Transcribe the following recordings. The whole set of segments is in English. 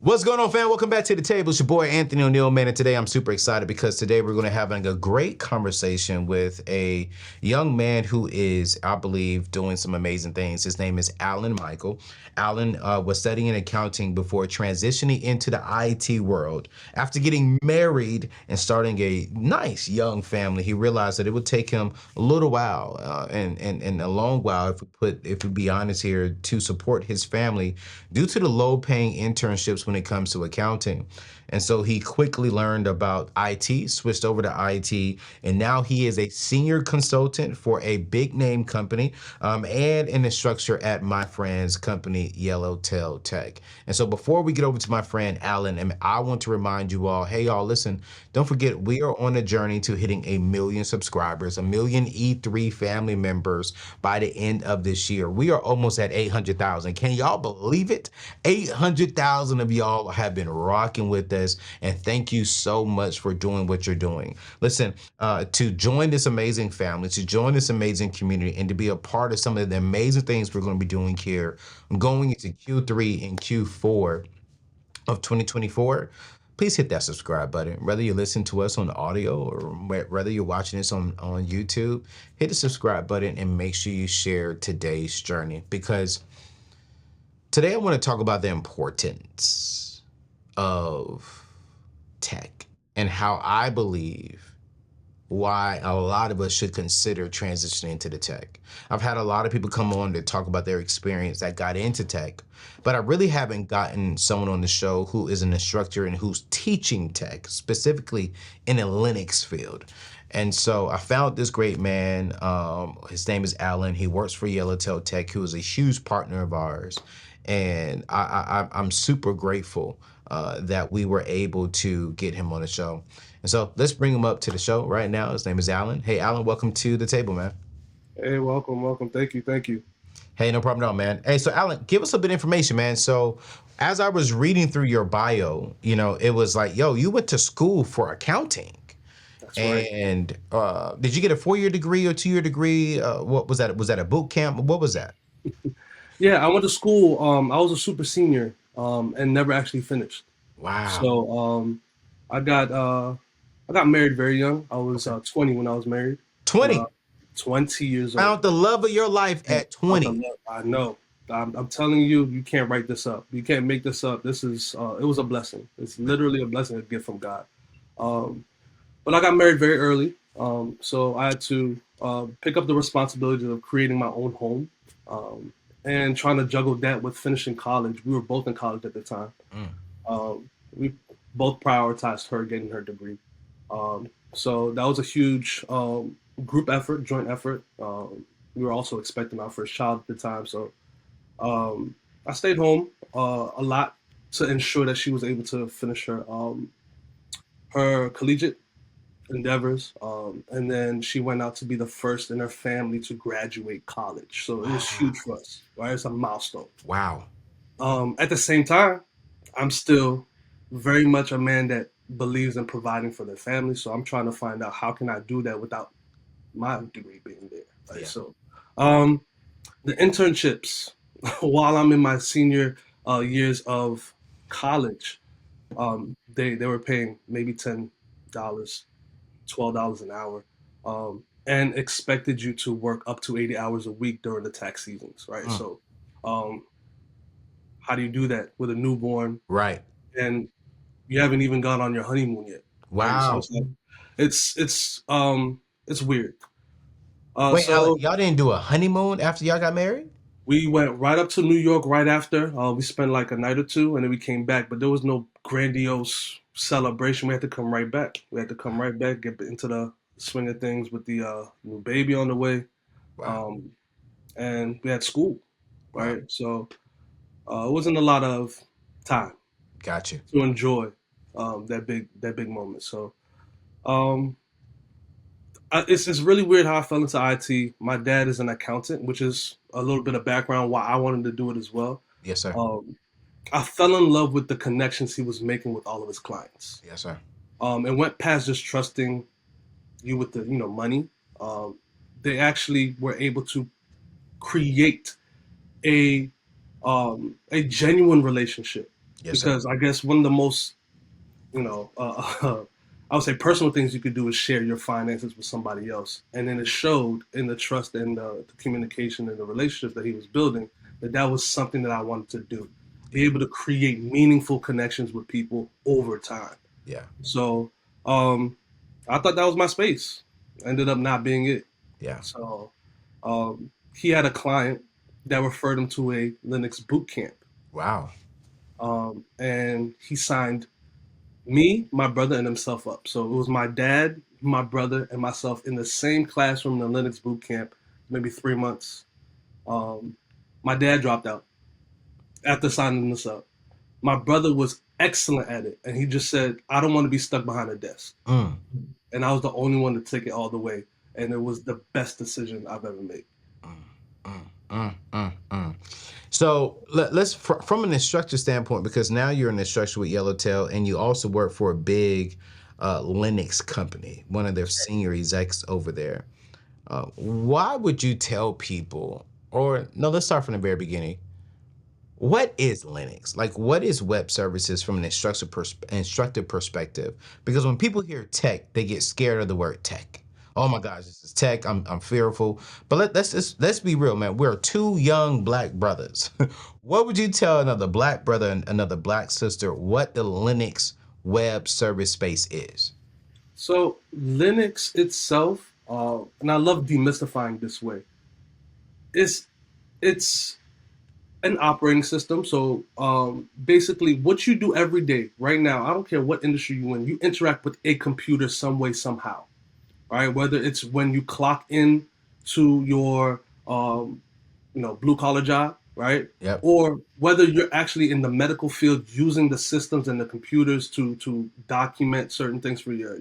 What's going on, fam? Welcome back to the table. It's your boy Anthony O'Neill, man. And today I'm super excited because today we're going to have a great conversation with a young man who is, I believe, doing some amazing things. His name is Allan Michel. Allan was studying accounting before transitioning into the IT world. After getting married and starting a nice young family, he realized that it would take him a little while and a long while, if we be honest here, to support his family due to the low-paying internships when it comes to accounting. And so he quickly learned about IT, switched over to IT, and now he is a senior consultant for a big name company and an instructor at my friend's company, Yellowtail Tech. And so before we get over to my friend Allan, and I want to remind you all, hey y'all, listen, don't forget we are on a journey to hitting 1 million subscribers, 1 million E3 family members by the end of this year. We are almost at 800,000. Can y'all believe it? 800,000 of y'all have been rocking with us, and thank you so much for doing what you're doing. Listen, to join this amazing family, to join this amazing community, and to be a part of some of the amazing things we're going to be doing here going into Q3 and Q4 of 2024, please hit that subscribe button. Whether you listen to us on audio or whether you're watching this on YouTube, hit the subscribe button and make sure you share today's journey, because today I want to talk about the importance of tech and how I believe why a lot of us should consider transitioning to the tech. I've had a lot of people come on to talk about their experience that got into tech, but I really haven't gotten someone on the show who is an instructor and who's teaching tech, specifically in a Linux field. And so I found this great man. His name is Allan. He works for Yellowtail Tech, who is a huge partner of ours. And I'm super grateful that we were able to get him on the show. And so let's bring him up to the show right now. His name is Allan. Hey, Allan, welcome to the table, man. Hey, welcome. Thank you, thank you. Hey, no problem at all, man. Hey, so Allan, give us a bit of information, man. So as I was reading through your bio, it was like, yo, you went to school for accounting. That's right. And did you get a 4-year degree or 2-year degree? What was that? Was that a boot camp? What was that? Yeah, I went to school. I was a super senior, and never actually finished. Wow. So, I got I got married very young. I was Okay. 20 when I was married. Uh, 20. 20 years old. Found the love of your life And at 20. I know. I'm telling you, you can't write this up. You can't make this up. This is it was a blessing. It's literally a blessing, a gift from God. Um, but I got married very early, so I had to pick up the responsibility of creating my own home, um, and trying to juggle that with finishing college. We were both in college at the time. Mm. We both prioritized her getting her degree. So that was a huge group effort, joint effort. We were also expecting our first child at the time, so I stayed home a lot to ensure that she was able to finish her collegiate endeavors, and then she went out to be the first in her family to graduate college. So it was huge Wow. for us, right? It's a milestone. Wow. At the same time, I'm still very much a man that believes in providing for their family. So I'm trying to find out how can I do that without my degree being there, right? Yeah. So um, the internships while I'm in my senior years of college, they were paying maybe $10, $12 an hour, and expected you to work up to 80 hours a week during the tax seasons, right? Mm. So, um, how do you do that with a newborn Right. and you haven't even gone on your honeymoon yet, right? So Wow. it's like it's weird. Wait, Allan, So y'all didn't do a honeymoon after y'all got married? we went right up to New York right after. We spent like a night or two, and then we came back. But there was no grandiose celebration. We had to come right back. We had to come right back, get into the swing of things with the new baby on the way, Wow. um, and we had school, Wow. right? So it wasn't a lot of time Got you. to enjoy that big moment. So um, it's really weird how I fell into IT. My dad is an accountant, which is a little bit of background why I wanted to do it as well. Yes, sir. Um, I fell in love with the connections he was making with all of his clients. Yes, sir. And went past just trusting you with the money. Um, they actually were able to create a a genuine relationship Yes, sir. because I guess one of the most, you know, I would say personal things you could do is share your finances with somebody else. And then it showed in the trust and the communication and the relationships that he was building that that was something that I wanted to do. Be Yeah. able to create meaningful connections with people over time. Yeah. So um, I thought that was my space. Ended up not being it. Yeah. So he had a client that referred him to a Linux boot camp. Wow. And he signed me, my brother, and himself up. So it was my dad, my brother, and myself in the same classroom in the Linux boot camp, maybe 3 months. Um, my dad dropped out after signing us up. My brother was excellent at it, and he just said, "I don't want to be stuck behind a desk." Mm. And I was the only one to take it all the way, and it was the best decision I've ever made. So let's from an instructor standpoint, because now you're an instructor with Yellowtail, and you also work for a big Linux company, one of their senior execs over there. Why would you tell people, or no, let's start from the very beginning. What is Linux? Like, what is web services from an instructor perspective? Because when people hear tech, they get scared of the word tech. Oh my gosh, this is tech. I'm fearful. But let's be real, man. We're two young black brothers. What would you tell another black brother and another black sister what the Linux web service space is? So Linux itself, and I love demystifying this way. It's it's an operating system. So basically, what you do every day, right now, I don't care what industry you're in, you interact with a computer some way, somehow. Right? Whether it's when you clock in to your blue collar job, right? Yep. Or whether you're actually in the medical field using the systems and the computers to document certain things for your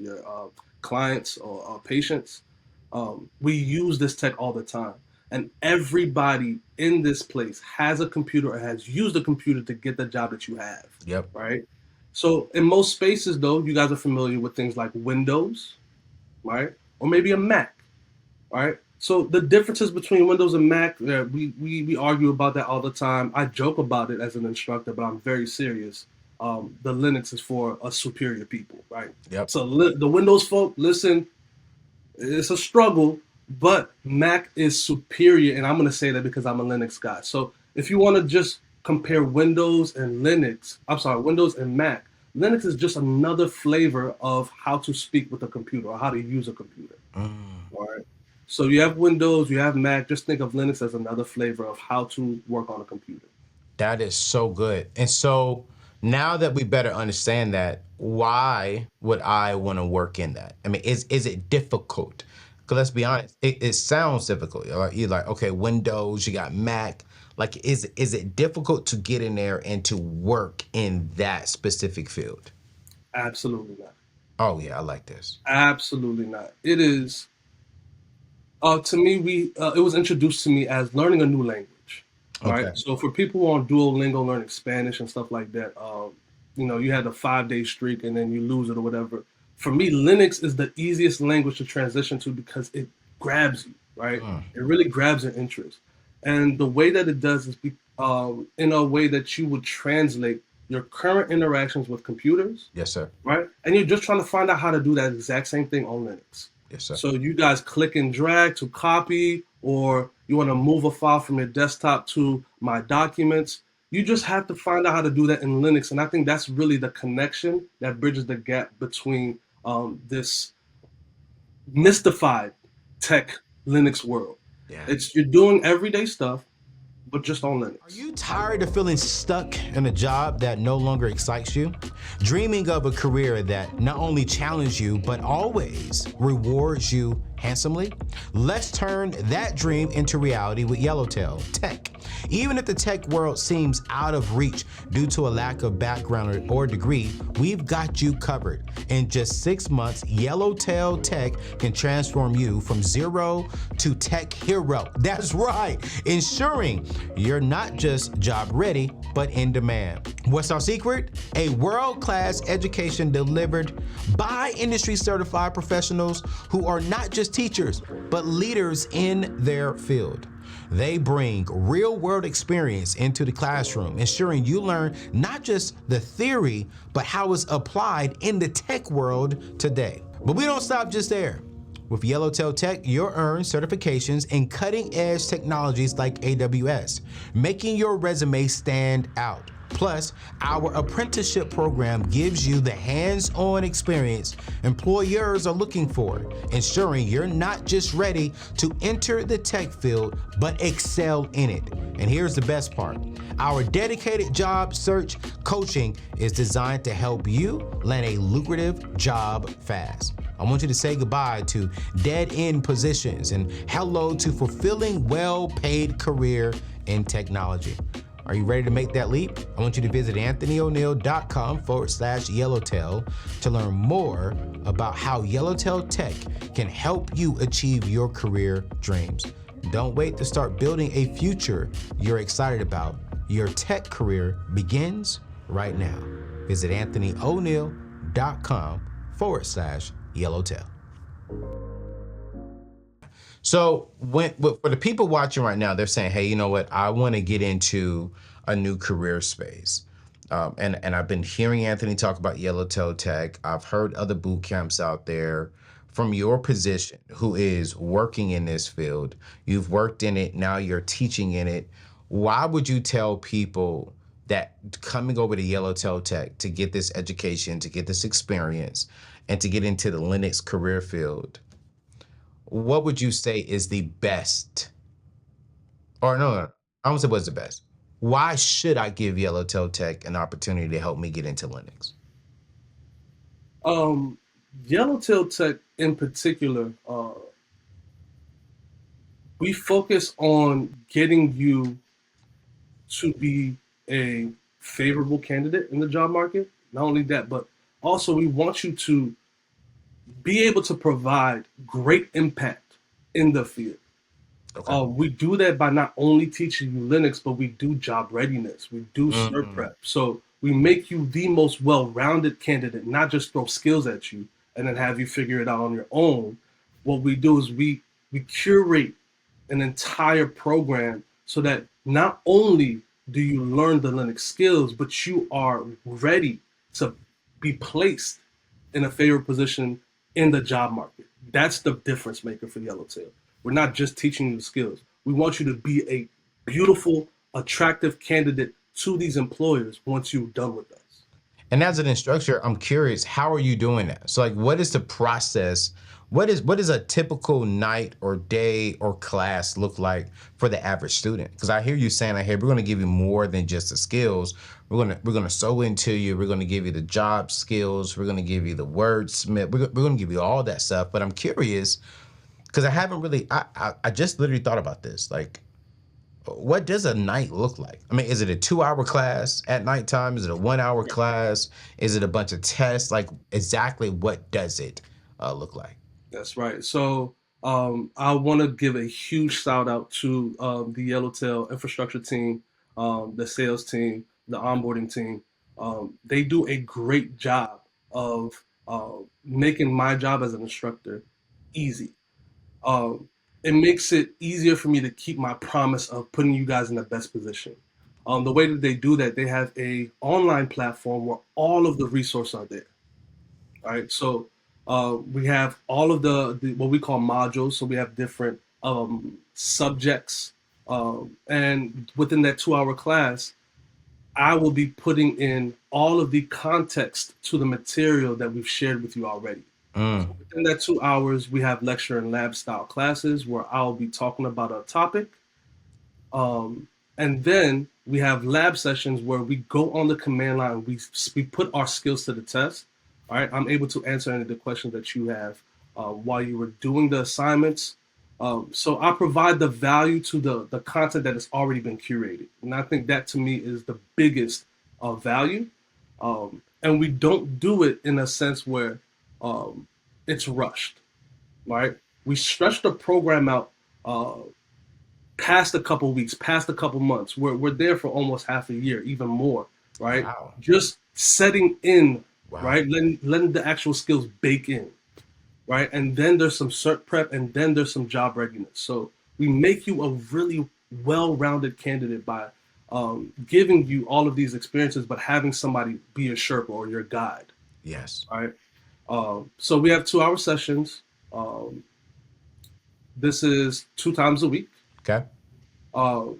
clients or patients. We use this tech all the time. And everybody in this place has a computer or has used a computer to get the job that you have. Yep. Right. So in most spaces, though, you guys are familiar with things like Windows, right? Or maybe a Mac, right? So the differences between Windows and Mac, we argue about that all the time. I joke about it as an instructor, but I'm very serious. The Linux is for us superior people, right? Yep. So the Windows folk, listen, it's a struggle, but Mac is superior, and I'm going to say that because I'm a Linux guy. So if you want to just compare Windows and Windows and Mac, Linux is just another flavor of how to speak with a computer or how to use a computer. All right. So you have Windows, you have Mac. Just think of Linux as another flavor of how to work on a computer. That is so good. And so now that we better understand that, why would I want to work in that? I mean, is it difficult? Because let's be honest, it sounds difficult. You're like, okay, Windows, you got Mac. Like, is it difficult to get in there and to work in that specific field? Absolutely not. Oh yeah, I like this. Absolutely not. It is. To me, it was introduced to me as learning a new language, right? Okay. So for people who are on Duolingo learning Spanish and stuff like that, you had a 5-day streak and then you lose it or whatever. For me, Linux is the easiest language to transition to because it grabs you, right? It really grabs your interest, and the way that it does is in a way that you would translate your current interactions with computers, Yes, sir. right? And you're just trying to find out how to do that exact same thing on Linux. Yes, sir. So you guys click and drag to copy, or you want to move a file from your desktop to my documents. You just have to find out how to do that in Linux. And I think that's really the connection that bridges the gap between this mystified tech Linux world. Yeah. You're doing everyday stuff, but just on Linux. Are you tired of feeling stuck in a job that no longer excites you? Dreaming of a career that not only challenges you, but always rewards you handsomely? Let's turn that dream into reality with Yellowtail Tech. Even if the tech world seems out of reach due to a lack of background or degree, we've got you covered. In just 6 months, Yellowtail Tech can transform you from zero to tech hero. That's right, ensuring you're not just job ready, but in demand. What's our secret? A world-class education delivered by industry certified professionals who are not just teachers, but leaders in their field. They bring real-world experience into the classroom, ensuring you learn not just the theory, but how it's applied in the tech world today. But we don't stop just there. With Yellowtail Tech, you'll earn certifications in cutting-edge technologies like AWS, making your resume stand out. Plus, our apprenticeship program gives you the hands-on experience employers are looking for, ensuring you're not just ready to enter the tech field, but excel in it. And here's the best part. Our dedicated job search coaching is designed to help you land a lucrative job fast. I want you to say goodbye to dead-end positions and hello to fulfilling, well-paid career in technology. Are you ready to make that leap? I want you to visit anthonyoneil.com/yellowtail to learn more about how Yellowtail Tech can help you achieve your career dreams. Don't wait to start building a future you're excited about. Your tech career begins right now. Visit anthonyoneil.com/yellowtail. So for the people watching right now, they're saying, hey, you know what? I want to get into a new career space. And I've been hearing Anthony talk about Yellowtail Tech. I've heard other boot camps out there. From your position, who is working in this field, you've worked in it, now you're teaching in it. Why would you tell people that coming over to Yellowtail Tech to get this education, to get this experience, and to get into the Linux career field, what would you say is the best? Or no, I won't say what's the best. Why should I give Yellowtail Tech an opportunity to help me get into Linux? Yellowtail Tech in particular, we focus on getting you to be a favorable candidate in the job market. Not only that, but also we want you to be able to provide great impact in the field. Okay. We do that by not only teaching you Linux, but we do job readiness. We do cert prep. So we make you the most well-rounded candidate, not just throw skills at you and then have you figure it out on your own. What we do is we curate an entire program so that not only do you learn the Linux skills, but you are ready to be placed in a favorable position in the job market. That's the difference maker for Yellowtail. We're not just teaching you the skills. We want you to be a beautiful, attractive candidate to these employers once you're done with us. And as an instructor, I'm curious, how are you doing that? So like, what is the process? What is a typical night or day or class look like for the average student? Because I hear you saying, like, hey, we're going to give you more than just the skills. We're gonna sew into you. We're going to give you the job skills. We're going to give you the wordsmith. We're going to give you all that stuff. But I'm curious because I haven't really. I just literally thought about this. Like, what does a night look like? I mean, is it a 2-hour class at nighttime? Is it a 1-hour class? Is it a bunch of tests? Like, exactly what does it look like? That's right. So I want to give a huge shout out to the Yellowtail infrastructure team, the sales team, the onboarding team. They do a great job of making my job as an instructor easy. It makes it easier for me to keep my promise of putting you guys in the best position. The way that they do that, they have a online platform where all of the resources are there. All right, so we have all of the what we call modules. So we have different subjects, and within that 2-hour class, I will be putting in all of the context to the material that we've shared with you already. So within that 2 hours, we have lecture and lab style classes where I'll be talking about a topic. And then we have lab sessions where we go on the command line. We put our skills to the test. All right, I'm able to answer any of the questions that you have while you were doing the assignments. So I provide the value to the content that has already been curated. And I think that to me is the biggest value. And we don't do it in a sense where it's rushed, right? We stretch the program out past a couple weeks, past a couple months. We're there for almost half a year, even more, right? Wow. Just setting in, Wow. right? Letting the actual skills bake in, right? And then there's some cert prep, and then there's some job readiness. So we make you a really well-rounded candidate by giving you all of these experiences, but having somebody be your Sherpa or your guide. Yes. All right. So we have 2 hour sessions. Um, this is 2 times a week. Okay.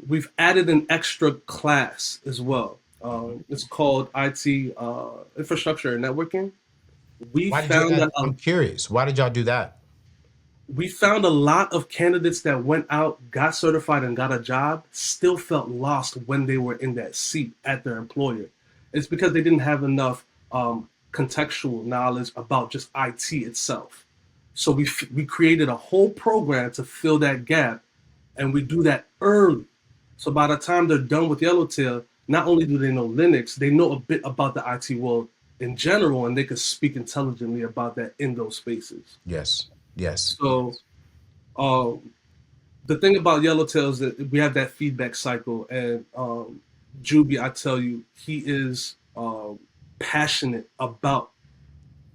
We've added an extra class as well. It's called IT infrastructure and networking. We Why did you found add? that I'm curious. Why did y'all do that? we found a lot of candidates that went out, got certified, and got a job, still felt lost when they were in that seat at their employer. It's because they didn't have enough contextual knowledge about just IT itself. So we created a whole program to fill that gap, and we do that early. So by the time they're done with Yellowtail, not only do they know Linux, they know a bit about the IT world in general, and they could speak intelligently about that in those spaces. Yes. Yes. So um, the thing about Yellowtail is that we have that feedback cycle, and Juby, I tell you, he is passionate about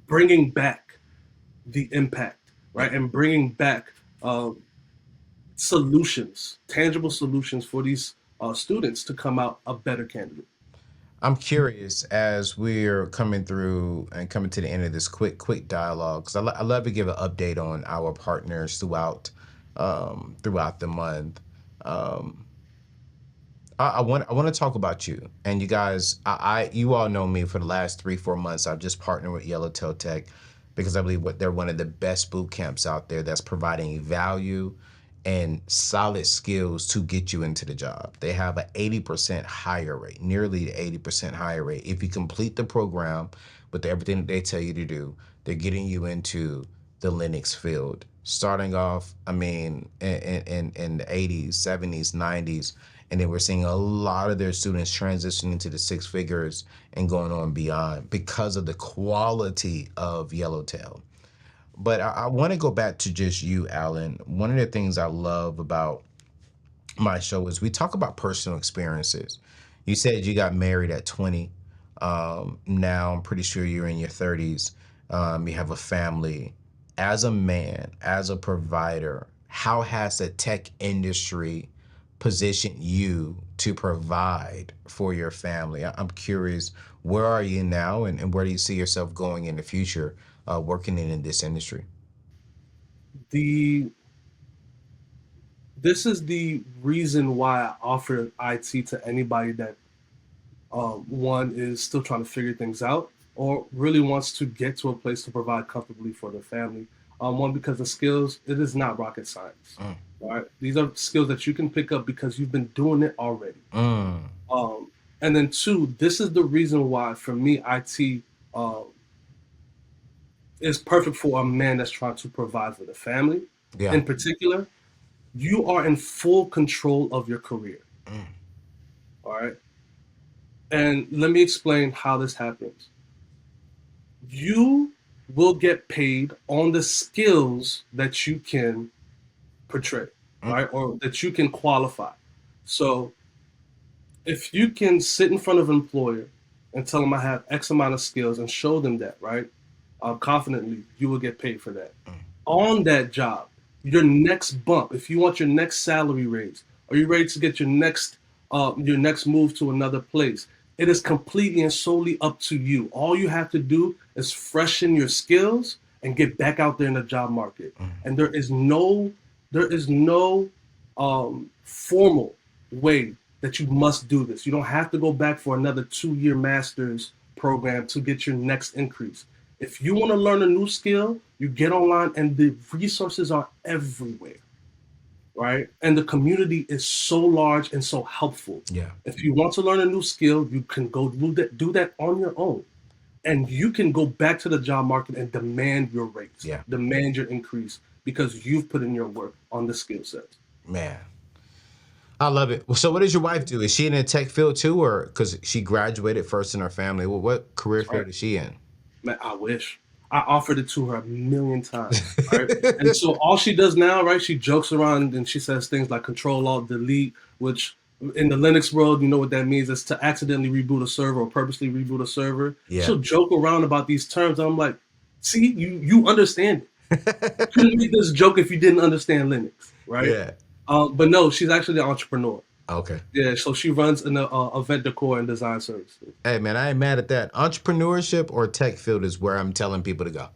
bringing back the impact, right, and bringing back solutions, tangible solutions for these students to come out a better candidate. I'm curious as we're coming through and coming to the end of this quick dialogue because I love to give an update on our partners throughout the month. Um, I want to talk about you and you guys. You all know me for the last 3-4 months. I've just partnered with Yellowtail Tech because I believe they're one of the best boot camps out there that's providing value and solid skills to get you into the job. They have an 80% higher rate, nearly 80% higher rate. If you complete the program with everything that they tell you to do, they're getting you into the Linux field. Starting off, I mean, in the 80s, 70s, 90s, and then we're seeing a lot of their students transitioning to the 6 figures and going on beyond because of the quality of Yellowtail. But I want to go back to just you, Alan. One of the things I love about my show is we talk about personal experiences. You said you got married at 20. Now I'm pretty sure you're in your 30s. You have a family. As a man, as a provider, how has the tech industry positioned you to provide for your family? I'm curious, where are you now and where do you see yourself going in the future working in this industry? The This is the reason why I offer IT to anybody that one is still trying to figure things out or really wants to get to a place to provide comfortably for their family. One, because the skills, it is not rocket science. Mm, Right? These are skills that you can pick up because you've been doing it already. mm, Um, and then two, this is the reason why for me IT is perfect for a man that's trying to provide for the family. yeah. In particular, you are in full control of your career. Mm, All right. And let me explain how this happens. You will get paid on the skills that you can portray, mm, right? Or that you can qualify. So if you can sit in front of an employer and tell them I have X amount of skills and show them that, right? Confidently, you will get paid for that. mm, On that job, your next bump, if you want your next salary raise, are you ready to get your next move to another place? It is completely and solely up to you. All you have to do is freshen your skills and get back out there in the job market. mm. And there is no formal way that you must do this. You don't have to go back for another 2-year master's program to get your next increase. If you want to learn a new skill, you get online and the resources are everywhere, right? And the community is so large and so helpful. Yeah. If you want to learn a new skill, you can go do that on your own. And you can go back to the job market and demand your raise, Yeah. demand your increase because you've put in your work on the skill set. Man, I love it. So, what does your wife do? Is she in the tech field too, or because she graduated first in her family? Well, what career That's right. field is she in? Man, I wish. I offered it to her a million times, right? And so all she does now, right? She jokes around and she says things like Control Alt Delete, which in the Linux world, you know what that means? It's to accidentally reboot a server or purposely reboot a server. Yeah. She'll joke around about these terms. And I'm like, see, you understand it. You couldn't make this joke if you didn't understand Linux, right? Yeah. But no, she's actually an entrepreneur. Okay. Yeah, so she runs an event decor and design services. Hey man, I ain't mad at that. Entrepreneurship or tech field is where I'm telling people to go.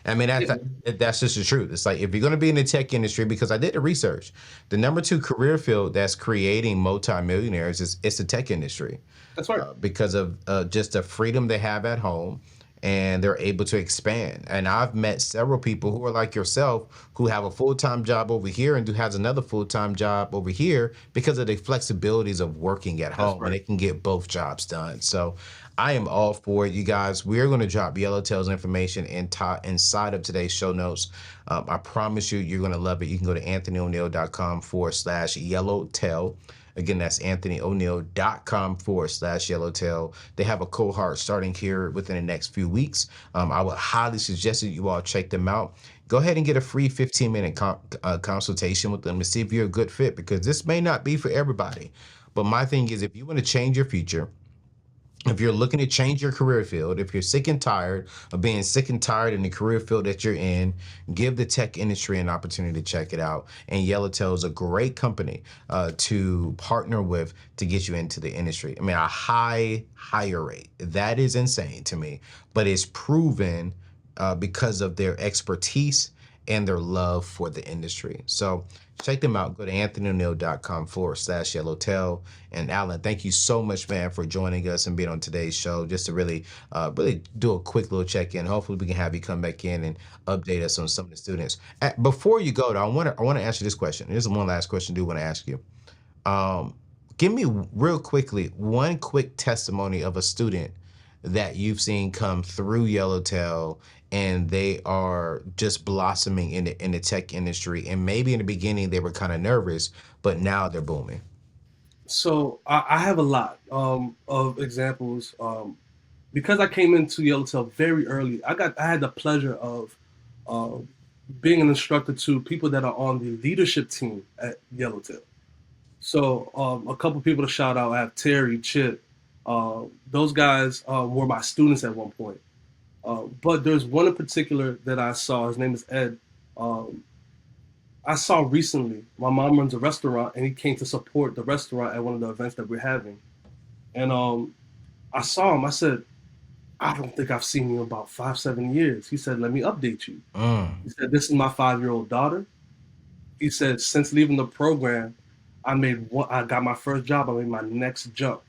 I mean, Yeah, that's just the truth. It's like if you're going to be in the tech industry, because I did the research, the number two career field that's creating multimillionaires is it's the tech industry, that's right. because of just the freedom they have at home, and they're able to expand. And I've met several people who are like yourself who have a full-time job over here and who has another full-time job over here because of the flexibilities of working at That's home, and right. they can get both jobs done. So I am all for it, you guys. We're going to drop Yellowtail's information inside of today's show notes. I promise you, you're going to love it. You can go to anthonyoneil.com/yellowtail. Again, that's anthonyoneil.com/yellowtail. They have a cohort starting here within the next few weeks. I would highly suggest that you all check them out. Go ahead and get a free 15-minute consultation with them to see if you're a good fit, because this may not be for everybody. But my thing is, if you want to change your future, if you're looking to change your career field, if you're sick and tired of being sick and tired in the career field that you're in, give the tech industry an opportunity to check it out. And Yellowtail is a great company to partner with to get you into the industry. I mean, a higher rate. That is insane to me, but it's proven because of their expertise and their love for the industry. So check them out. Go to anthonyoneil.com/yellowtail. And Allan, thank you so much, man, for joining us and being on today's show, just to really do a quick little check-in. Hopefully we can have you come back in and update us on some of the students. Before you go, though, I want to answer this question. This is one last question I do want to ask you. Um, Give me real quickly one quick testimony of a student that you've seen come through Yellowtail and they are just blossoming in the tech industry. And maybe in the beginning they were kind of nervous, but now they're booming. So I have a lot of examples. Because I came into Yellowtail very early, I had the pleasure of uh, being an instructor to people that are on the leadership team at Yellowtail. So a couple people to shout out. I have Terry, Chip. Those guys were my students at one point. But there's one in particular that I saw. His name is Ed. Um, I saw recently. My mom runs a restaurant, and he came to support the restaurant at one of the events that we're having. And I saw him. I said, I don't think I've seen you in about 5, 7 years. He said, let me update you. Mm. He said, this is my 5-year-old daughter. He said, since leaving the program, I got my first job. I made my next jump.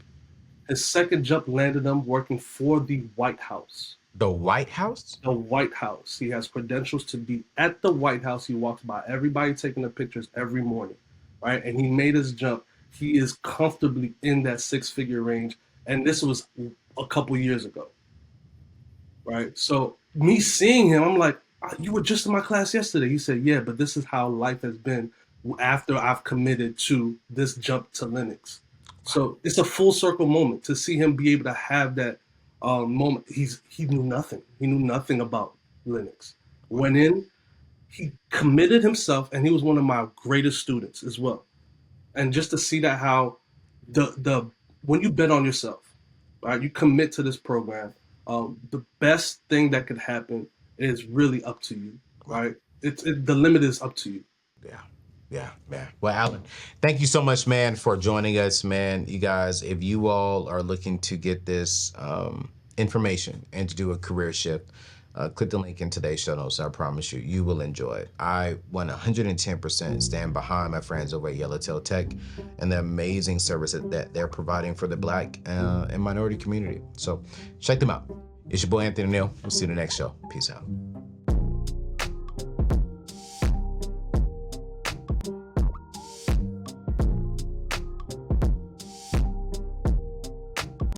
His second jump landed him working for the White House. The White House? The White House. He has credentials to be at the White House. He walks by everybody taking the pictures every morning, right? And he made his jump. He is comfortably in that six-figure range. And this was a couple years ago, right? So me seeing him, I'm like, you were just in my class yesterday. He said, yeah, but this is how life has been after I've committed to this jump to Linux. So it's a full circle moment to see him be able to have that moment. He knew nothing. He knew nothing about Linux. Went in, he committed himself, and he was one of my greatest students as well. And just to see that how the when you bet on yourself, right, you commit to this program. The best thing that could happen is really up to you, right? The limit is up to you. Yeah. Yeah, man. Well, Allan, thank you so much, man, for joining us, man. You guys, if you all are looking to get this information and to do a career shift, click the link in today's show notes. I promise you, you will enjoy it. I 110% stand behind my friends over at Yellowtail Tech and the amazing service that they're providing for the Black and minority community. So check them out. It's your boy, Anthony Neal. We'll see you in the next show. Peace out.